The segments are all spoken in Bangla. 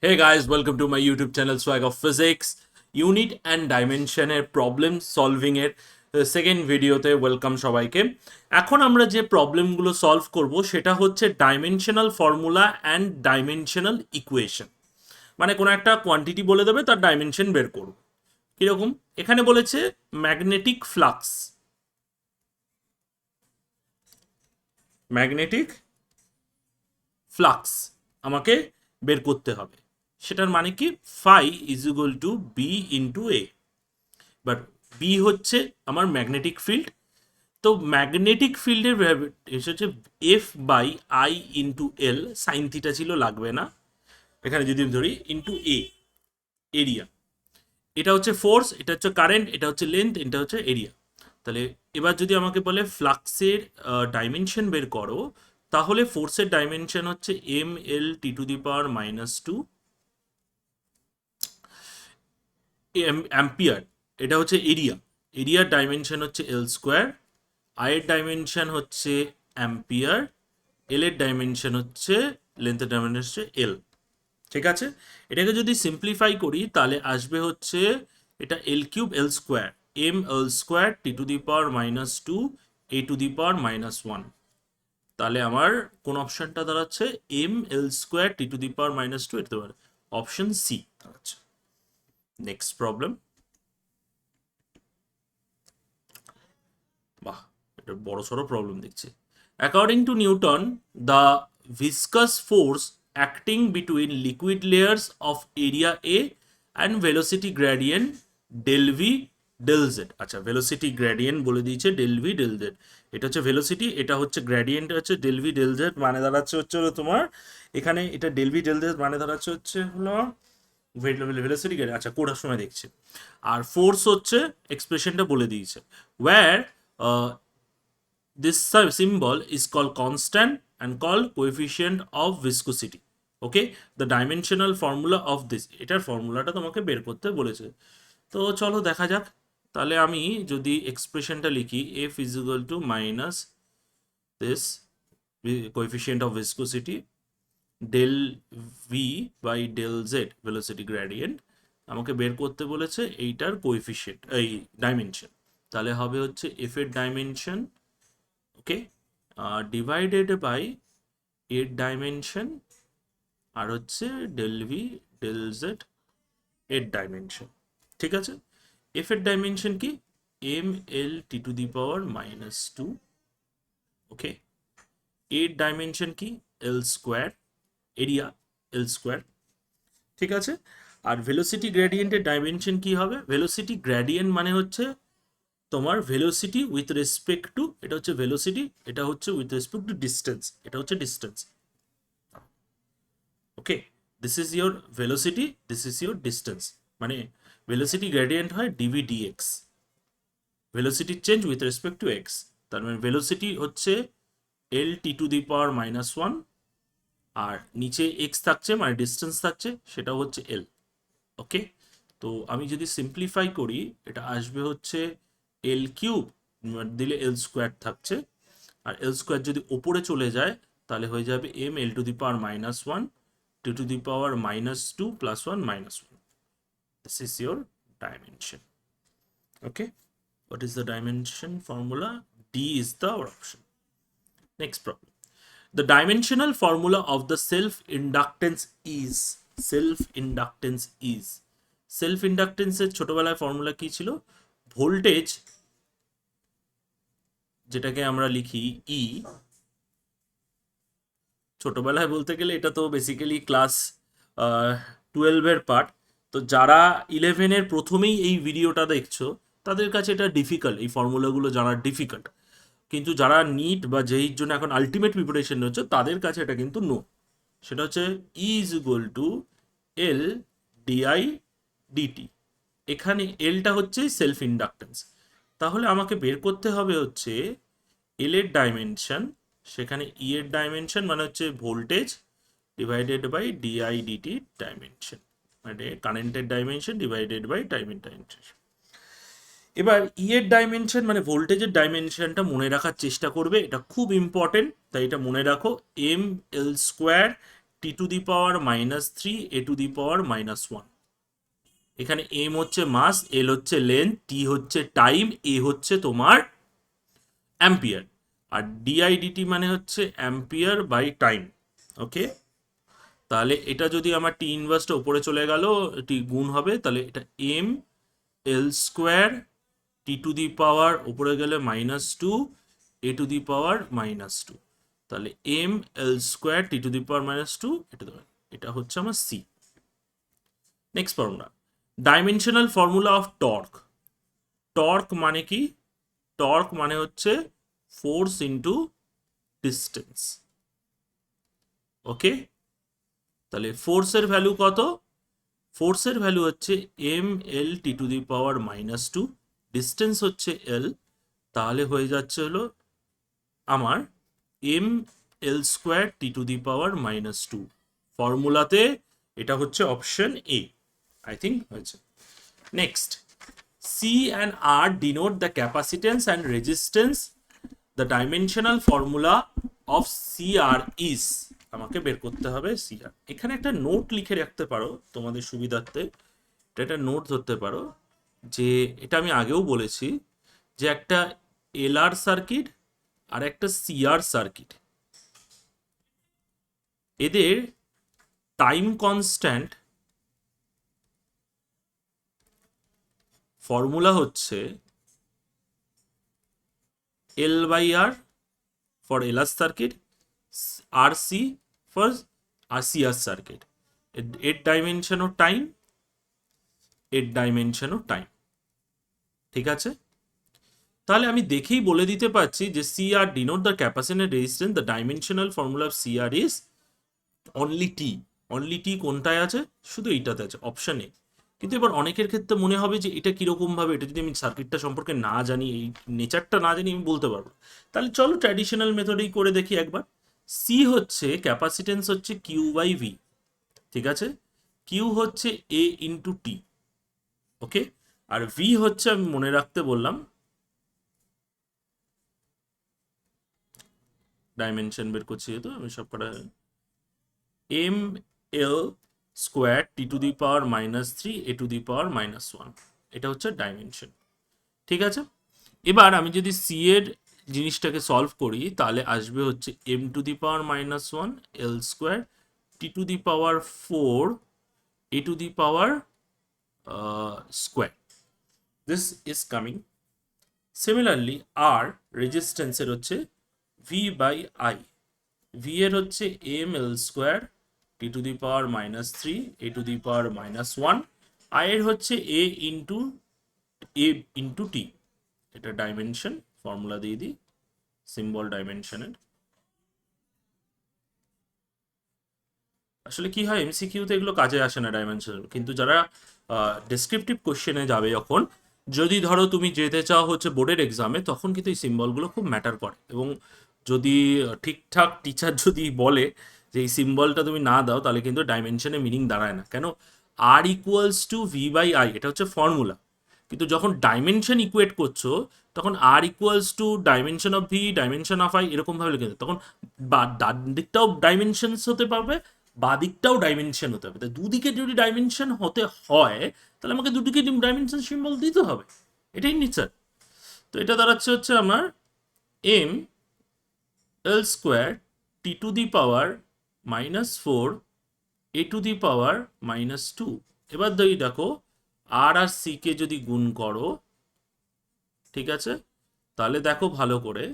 Hey guys, welcome to my YouTube channel Swag of Physics. Unit and Dimension এর প্রবলেম সলভিং এর সেকেন্ড ভিডিওতে ওয়েলকাম সবাইকে। এখন আমরা যে প্রবলেমগুলো সলভ করব সেটা হচ্ছে dimensional formula and dimensional equation. মানে কোনো একটা কোয়ান্টিটি বলে দেবে, তার ডাইমেনশন বের করব। কিরকম? এখানে বলেছে ম্যাগনেটিক ফ্লাক্স, ম্যাগনেটিক ফ্লাক্স আমাকে বের করতে হবে। সেটার মানে কি, phi is equal to B into A. But B হচ্ছে আমার ম্যাগনেটিক ফিল্ড, তো ম্যাগনেটিক ফিল্ডের হচ্ছে F by I into L, sine theta ছিল, লাগবে না এখানে যদি ধরি, ইন্টু এ এরিয়া। এটা হচ্ছে ফোর্স, এটা হচ্ছে কারেন্ট, এটা হচ্ছে লেন্থ, এটা হচ্ছে এরিয়া। তাহলে এবার যদি আমাকে বলে ফ্লাক্সের ডাইমেনশন বের করো, তাহলে ফোর্সের ডাইমেনশন হচ্ছে M L T to the power -2 ampere. এটা হচ্ছে এরিয়া, এরিয়ার ডাইমেনশন হচ্ছে এল স্কোয়ার, আয়ের ডাইমেনশন হচ্ছে অ্যাম্পিয়ার, এল এর ডাইমেনশন হচ্ছে, লেন্থের ডাইমেনশন হচ্ছে এল। ঠিক আছে, এটাকে যদি সিম্পলিফাই করি তাহলে আসবে হচ্ছে এটা L cube L square, M L square T to the power -2 A to the power -1। তাহলে আমার কোন অপশনটা দাঁড়াচ্ছে? M L square T to the পাওয়ার -2 এর পাওয়ার, অপশন সি দাঁড়াচ্ছে। Next problem. বাহ, এটা বড় সড়ো প্রবলেম দেখছি। According to Newton, the viscous force acting between liquid layers of area A and velocity gradient del v del z। আচ্ছা, ভেলোসিটি গ্রেডিয়েন্ট বলে দিয়েছে del v del z। এটা হচ্ছে ভেলোসিটি, এটা হচ্ছে গ্রেডিয়েন্ট হচ্ছে del v del z, মানে দাঁড়াচ্ছে হচ্ছে হলো তোমার এখানে এটা del v del z মানে দাঁড়াচ্ছে হচ্ছে হলো ভেলোসিটি গ্রেডিয়েন্ট। আচ্ছা, কোডার সময় দেখছি। আর ফোর্স হচ্ছে এক্সপ্রেশনটা বলে দিয়েছে, wire this symbol is called constant and called coefficient of viscosity. Okay, the dimensional formula of this, এটার ফর্মুলাটা তোমাকে বের করতে বলেছে। তো চলো দেখা যাক। তাহলে আমি যদি এক্সপ্রেশনটা লিখি, f is equal to minus this coefficient of viscosity del v by del z velocity gradient, আমাকে বের করতে বলেছে এইটার কোএফিসিয়েন্ট, এই ডাইমেনশন। তাহলে হবে হচ্ছে f এর ডাইমেনশন, ওকে, ডিভাইডেড বাই এর ডাইমেনশন, আর হচ্ছে ডেল ভি ডেল জেড এর ডাইমেনশন। ঠিক আছে, এফ এর ডাইমেনশন কি? M L T to the power -2, okay. এর ডাইমেনশন কি? L square, area L square. ঠিক আছে, আর ভেলোসিটি গ্রেডিয়েন্টের ডাইমেনশন কি হবে? ভেলোসিটি গ্রেডিয়েন্ট মানে হচ্ছে তোমার ভেলোসিটি উইথ রেসপেক্ট টু, এটা হচ্ছে ভেলোসিটি, এটা হচ্ছে উইথ রেসপেক্ট টু ডিস্টেন্স, এটা হচ্ছে distance. Okay, this is your velocity, this is your distance. মানে ভেলোসিটি গ্রেডিয়েন্ট হয় dv dx, velocity change with respect to x. তার মানে ভেলোসিটি হচ্ছে এল টি টু দি পাওয়ার -1, আর নিচে এক্স থাকছে মানে ডিস্টেন্স থাকছে, সেটা হচ্ছে এল। ওকে, তো আমি যদি সিম্পলিফাই করি, এটা আসবে হচ্ছে এল কিউব দিলে এল স্কোয়ার থাকছে, আর এল স্কোয়ার যদি ওপরে চলে যায় তাহলে হয়ে যাবে M L to the power -1 to the power -2 + 1 -1। This is your dimension. Okay, what is the dimension formula? D is the option. Next problem. The dimensional formula of the self-inductance is, self-inductance is, self-inductance-এর ছোটবেলায় ফর্মুলা কি ছিল? ভোল্টেজ, যেটাকে আমরা লিখি ই, ছোটবেলায় বলতে গেলে এটা তো বেসিক্যালি ক্লাস 12-এর পার্ট। তো যারা 11-এর প্রথমেই এই ভিডিওটা দেখছো তাদের কাছে এটা ডিফিকাল্ট, এই ফর্মুলাগুলো জানা ডিফিকাল্ট। কিন্তু যারা নিট বা জেইর জন্য এখন আলটিমেট প্রিপারেশন হচ্ছে তাদের কাছে এটা কিন্তু নো। সেটা হচ্ছে E is equal to L D I D T. এখানে এলটা হচ্ছে সেলফ ইন্ডাকটেন্স, তাহলে আমাকে বের করতে হবে হচ্ছে এল এর ডাইমেনশন, সেখানে ই এর ডাইমেনশন মানে হচ্ছে voltage divided by di dt dimension, মানে কারেন্টের ডাইমেনশন ডিভাইডেড বাই টাইমের ডাইমেনশন। এবার ই এর ডাইমেনশন মানে ভোল্টেজের ডাইমেনশনটা মনে রাখার চেষ্টা করবে, এটা খুব ইম্পর্টেন্ট, তাই এটা মনে রাখো। M L square T to the power -3 A to the power -1। এখানে এম হচ্ছে মাস, এল হচ্ছে লেন্থ, টি হচ্ছে টাইম, এ হচ্ছে তোমার অ্যাম্পিয়ার, আর ডিআইডিটি মানে হচ্ছে অ্যাম্পিয়ার বাই টাইম। ওকে, তাহলে এটা যদি আমার টি ইনভার্সটা উপরে চলে গেল, টি গুণ হবে, তাহলে এটা M L square T to the power উপরে গেলে -2 এ টু দি পাওয়ার -2, তাহলে M L square T to the পাওয়ার -2 এটা হচ্ছে আমার C. Next formula, dimensional formula of torque. Torque মানে কি? টর্ক মানে হচ্ছে ফোর্স ইন্টু ডিস্টেন্স। ওকে, তাহলে ফোর্সের ভ্যালু কত? ফোর্সের ভ্যালু হচ্ছে M L T to the power -2, distance হচ্ছে এল, তাহলে হয়ে যাচ্ছে হলো আমার M L square T to the পাওয়ার -2। ফর্মুলাতে এটা হচ্ছে অপশন এ, আই থিঙ্ক হয়েছে। Next, C and R denote the capacitance and resistance. The dimensional formula of C R is, আমাকে বের করতে হবে সি আর। এখানে একটা নোট লিখে রাখতে পারো তোমাদের সুবিধার্থে, এটা একটা নোট ধরতে পারো যে এটা আমি আগেও বলেছি যে একটা এলআর সার্কিট আর একটা সিআর সার্কিট, এদের টাইম কনস্ট্যান্ট ফর্মুলা হচ্ছে L by R for LR circuit, R C for R CR circuit. এর ডাইমেনশনও টাইম, এর ডাইমেনশনও টাইম। ঠিক আছে, তাহলে আমি দেখেই বলে দিতে পারছি যে C R denote the capacitance and resistance. The dimensional formula of C R is only T. Only T কোনটায় আছে? শুধু এইটাতে আছে, অপশন এ। কিন্তু এবার অনেকের ক্ষেত্রে মনে হবে যে এটা কিরকম ভাবে, এটা যদি আমি সার্কিটটা সম্পর্কে না জানি, এই নেচারটা না জানি, আমি বলতে পারবো। তাহলে চলো ট্র্যাডিশনাল মেথডেই করে দেখি একবার। সি হচ্ছে ক্যাপাসিটেন্স হচ্ছে কিউ বাই ভি, ঠিক আছে? কিউ হচ্ছে এ ইন্টু টি, ওকে? আর ভি হচ্ছে, আমি মনে রাখতে বললাম, ডাইমেনশন বের করছি যেহেতু আমি সব কটা, M L square T to the power -3 A to the power -1, এটা হচ্ছে ডাইমেনশন। ঠিক আছে, এবার আমি যদি সি এর জিনিসটাকে সলভ করি তাহলে আসবে হচ্ছে M to the power -1 L square T to the power 4 A to the power square. This is coming. Similarly R রেজিস্ট্যান্সের হচ্ছে ভি বাই আই। ভি এর হচ্ছে M L square T to the power -3 A to the power -1। I এর হচ্ছে এ ইন্টু টি। এটা ডাইমেনশন, ফর্মুলা দিয়ে দিই, সিম্বল ডাইমেনশনের। আসলে কি হয়, এমসিকিউতে এগুলো কাজে আসে না ডাইমেনশন, কিন্তু যারা ডেসক্রিপটিভ কোশ্চেনে যাবে যখন, যদি ধরো তুমি যেতে চাও হচ্ছে বোর্ডের এক্সামে, তখন কিন্তু এই সিম্বলগুলো খুব ম্যাটার করে। এবং যদি ঠিকঠাক টিচার যদি বলে যে এই সিম্বলটা তুমি না দাও, তাহলে কিন্তু ডাইমেনশনের মিনিং দাঁড়ায় না। কেন? R equals to V by I, এটা হচ্ছে ফর্মুলা, কিন্তু যখন ডাইমেনশন ইকুয়েট করছো তখন R equals to dimension of V, dimension of I, এরকম ভাবে লিখে দেয়। তখন ডান দিকটাও ডাইমেনশনস হতে পারবে, বাদিকটাও ডাইমেনশন হতে হবে। তাই দুদিকে যদি ডাইমেনশন হতে হয়, তাহলে আমাকে দুদিকে ডাইমেনশন সিম্বল দিতে হবে, এটাই নেচার। তো এটা দাঁড়াচ্ছে হচ্ছে আমার M L square T to the power -4 A to দি পাওয়ার -2। এবার দেখো আর আর সি কে যদি গুণ করো, ঠিক আছে, তাহলে দেখো ভালো করে,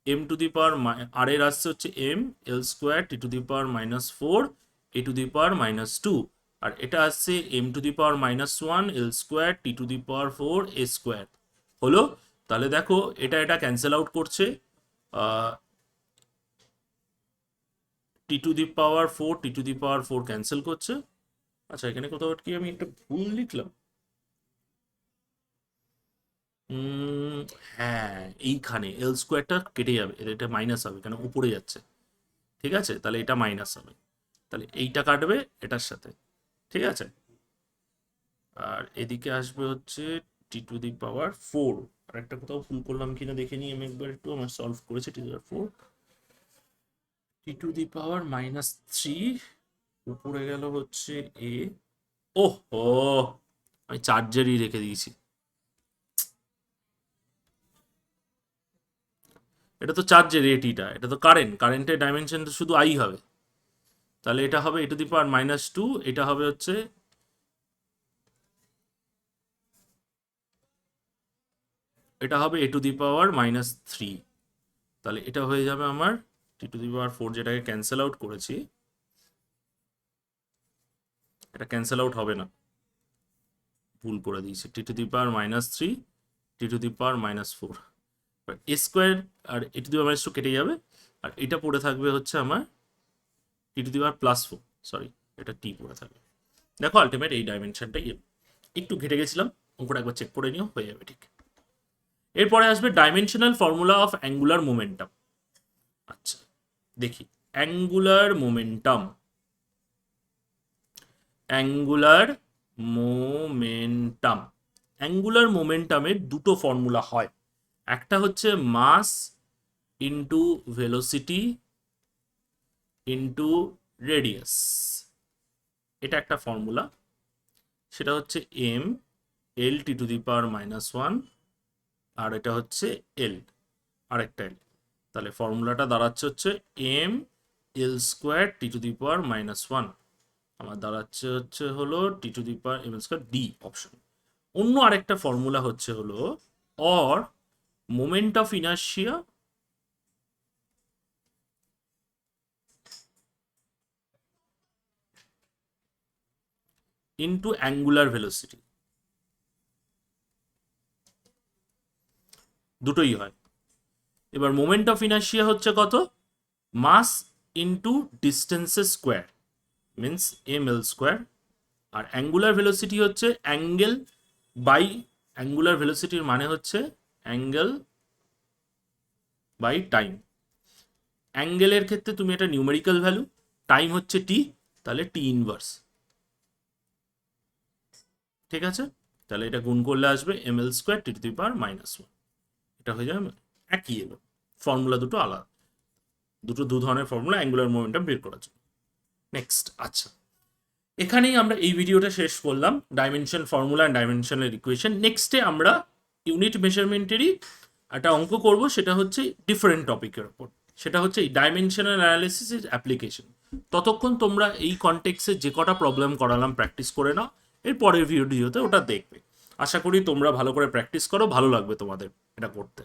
এম টু দি পাওয়ার আর এর আসছে হচ্ছে M L square T to the power -4 A to দি পাওয়ার -2, আর এটা আসছে M to the power -1 L square T to the power 4 A square. হলো? তাহলে দেখো এটা এটা ক্যান্সেল আউট করছে, T to the power 4 T to the power 4 cancel করছে। আচ্ছা, এখানে কোথাও কি আমি একটা ভুল লিখলাম? হ্যাঁ, এইখানে এল স্কোয়ারটা কেটে যাবে, এটা মাইনাস হবে, কেন উপরে যাচ্ছে। ঠিক আছে, তাহলে এটা মাইনাস হবে, তাহলে এইটা কাটবে এটার সাথে। ঠিক আছে, আর এদিকে আসবে হচ্ছে টি টু দি পাওয়ার 4। আর একটা কোথাও ভুল করলাম কিনা দেখে নিই আমি একবার, একটু আমার সলভ করেছে টি to the power 4 T to the power -3 উপরে গেল হচ্ছে এ, ওহ ও, আমি চার্জারই রেখে দিয়েছি। এটা তো চার্জের এটিটা, এটা তো কারেন্টের ডাইমেনশন তো শুধু আই হবে। তাহলে এটা হবে e⁻², এটা হবে হচ্ছে, এটা হবে a⁻³ তাহলে এটা হয়ে যাবে আমার t⁴, যেটাকে ক্যান্সেল আউট করেছি, এটা ক্যান্সেল আউট হবে না, ভুল করে দিয়েছি, t⁻³ t⁻⁻4, এ স্কোয়ার আর a⁻² কেটে যাবে, আর এটা পড়ে থাকবে হচ্ছে আমার t⁻+4, সরি এটা টি পড়ে থাকবে। দেখো আলটিমেট এই ডাইমেনশনটাই, একটু ঘেটে গেছিলাম, অঙ্কটা একবার চেক করে নিও, হয়ে যাবে ঠিক। এরপরে আসবে dimensional formula of angular momentum. আচ্ছা দেখি, angular momentum, angular momentum, angular মোমেন্টামের দুটো ফর্মুলা হয়, একটা হচ্ছে mass into velocity into radius, এটা একটা ফর্মুলা, সেটা হচ্ছে এম এল t⁻⁻1, আর এটা হচ্ছে এল, আরেকটা এল। তাহলে ফর্মুলাটা দাঁড়াচ্ছে হচ্ছে এম l² t⁻⁻1, আমার দাঁড়াচ্ছে হচ্ছে হলো t⁻m² ডি অপশন। অন্য আরেকটা ফর্মুলা হচ্ছে হলো or moment of inertia into angular velocity, দুটোই হয়। এবার মোমেন্ট অফ ইনার্শিয়া হচ্ছে কত, মাস ইন্টু ডিস্টেন্সের স্কোয়ার, মিন্স ml², আর অ্যাঙ্গুলার ভেলোসিটি হচ্ছে অ্যাঙ্গেল বাই, অ্যাঙ্গুলার ভেলোসিটির মানে হচ্ছে অ্যাঙ্গেল বাই টাইম। অ্যাঙ্গেলের ক্ষেত্রে তুমি একটা নিউমেরিক্যাল ভ্যালু, টাইম হচ্ছে টি, তাহলে টি ইনভার্স, ঠিক আছে। তাহলে এটা গুণ করলে আসবে ml² t⁻⁻1, এটা হয়ে যাবে, একই এলো, ফর্মুলা দুটো আলাদা, দু ধরনের ফর্মুলা অ্যাঙ্গুলার মোমেন্টাম বের করার জন্য। নেক্সট, আচ্ছা এখানেই আমরা এই ভিডিওটা শেষ করলাম, dimension formula and dimensional equation. নেক্সটে আমরা ইউনিট মেজারমেন্টেরই একটা অঙ্ক করব, সেটা হচ্ছে ডিফারেন্ট টপিকের ওপর, সেটা হচ্ছে এই ডাইমেনশনাল অ্যানালিসিস অ্যাপ্লিকেশন। ততক্ষণ তোমরা এই কনটেক্সে যে কটা প্রবলেম করালাম প্র্যাকটিস করে নাও, এর পরের ভিডিওতে ওটা দেখবে। আশা করি তোমরা ভালো করে প্র্যাকটিস করো, ভালো লাগবে তোমাদের এটা করতে।